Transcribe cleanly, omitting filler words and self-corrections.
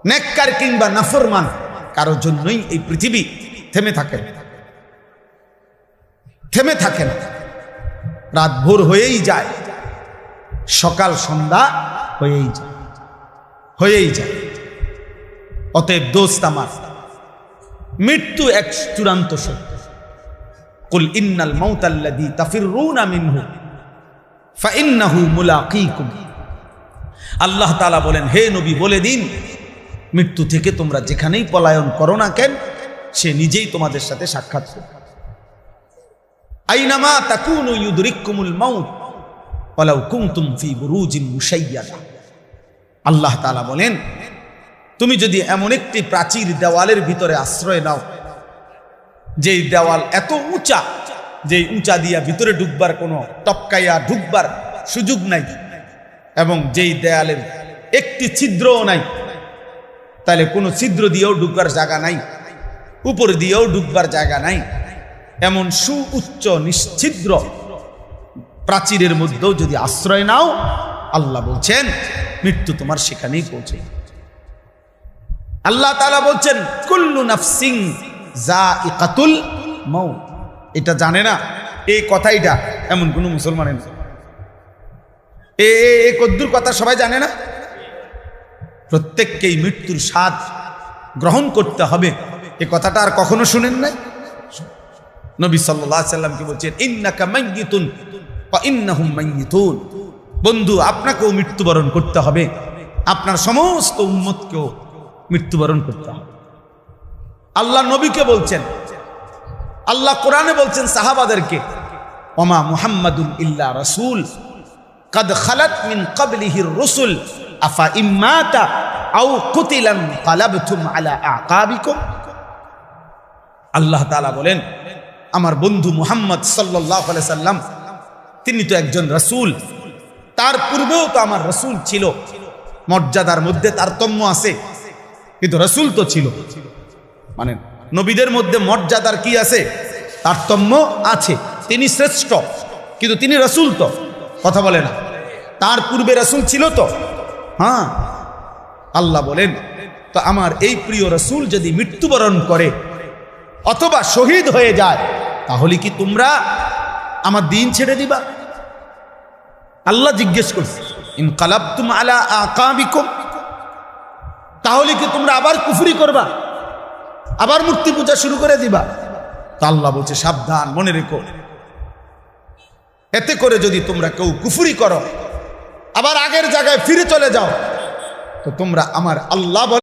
নেককার কিংবা নাফরমান কারোর জন্যই এই পৃথিবী থেমে থাকে না। রাত ভোর হয়েই যায়, সকাল সন্ধ্যা হয়েই যায়। অতএব দোস্ত আমার, মৃত্যু এক চূড়ান্ত সত্য। কুল ইন্নাল মাউতাল্লাযী তাফিররুনা মিনহু ফাইন্নাহু মুলাকীকুম। আল্লাহ তাআলা বলেন, হে নবী বলে দিন, মৃত্যু থেকে তোমরা যেখানেই পলায়ন করো না কেন, সে নিজেই তোমাদের সাথে সাক্ষাৎ করবে। আইনামা তাকুনু ইউদরিকুমুল মাউত ওয়ালাউ কুনতুম ফি বুরুজিন মুশাইয়াদা। আল্লাহ তাআলা বলেন, তুমি যদি এমন একটি প্রাচীর দেওয়ালের ভিতরে আশ্রয় নাও, যেই দেওয়াল এত উঁচা, যেই উঁচা দিয়া ভিতরে ঢুকবার কোনো টপকাইয়া ঢুকবার সুযোগ নাই, এবং যেই দেয়ালের একটি ছিদ্রও নাই, তাহলে কোনো ছিদ্র দিয়েও ঢুকবার জায়গা নাই, উপর দিয়েও ঢুকবার জায়গা নাই, এমন সুউচ্চ নিশ্ছিদ্র প্রাচীরের মধ্যেও যদি আশ্রয় নাও, আল্লাহ বলছেন মৃত্যু তোমার সেখানেই পৌঁছে। আল্লাহ তাআলা বলছেন, কুল্লু নাফসিন যায়িকাতুল মাউত। এটা জানে না, এই কথাইটা এমন কোন মুসলমানের না। এই কদ্দুর কথা সবাই জানে না। প্রত্যেককেই মৃত্যুর স্বাদ গ্রহণ করতে হবে, এই কথাটা আর কখনো শুনেন নাই? নবী সাল্লাল্লাহু আলাইহি সাল্লাম কি বলছেন, ইন্নাকা মাইয়িতুন ওয়া ইন্নাহুম মাইয়িতুন। বন্ধু, আপনাকেও মৃত্যুবরণ করতে হবে, আপনার সমস্ত উম্মতকেও মৃত্যুবরণ করতে হবে। আল্লাহ নবীকে বলছেন, আল্লাহ কোরআনে বলছেন সাহাবাদেরকে, ওমা মুহাম্মাদুন ইল্লা রাসূল কাদ খালাত মিন ক্বাবলিহির রুসুল আফা ইম্মাতা আও কুতিলান কালাবতুম আলা আকাবিকুম। আল্লাহ তাআলা বলেন, আমার বন্ধু মুহাম্মদ সাল্লাল্লাহু আলাইহি সাল্লাম তিনি তো একজন রাসূল, তার পূর্বেও তো আমার রাসূল ছিল। মর্যাদার মধ্যে তারতম্য আছে, কিন্তু রাসূল তো ছিল। মানে নবীদের মধ্যে মর্যাদার কি আছে? তারতম্য আছে। তিনি শ্রেষ্ঠ, কিন্তু তিনি রাসূল তো, কথা বলে না। তার পূর্বে রাসূল ছিল তো, হ্যাঁ। আল্লাহ বলেন, তো আমার এই প্রিয় রাসূল যদি মৃত্যুবরণ করে অথবা শহীদ হয়ে যায়, তাহলে কি তোমরা আমার দিন ছেড়ে দিবা? আল্লাহ জিজ্ঞেস করছে, ইনকালাবতুম আলা আকাবিকুম, তাহলে কি তোমরা আবার কুফরি করবা, আবার মূর্তি পূজা শুরু করে দিবা? তা আল্লাহ বলছে, সাবধান, মনে রেখো, এতে করে যদি তোমরা কেউ কুফরি করো, আবার আগের জায়গায় ফিরে চলে যাও, তো তোমরা আমার আল্লাহ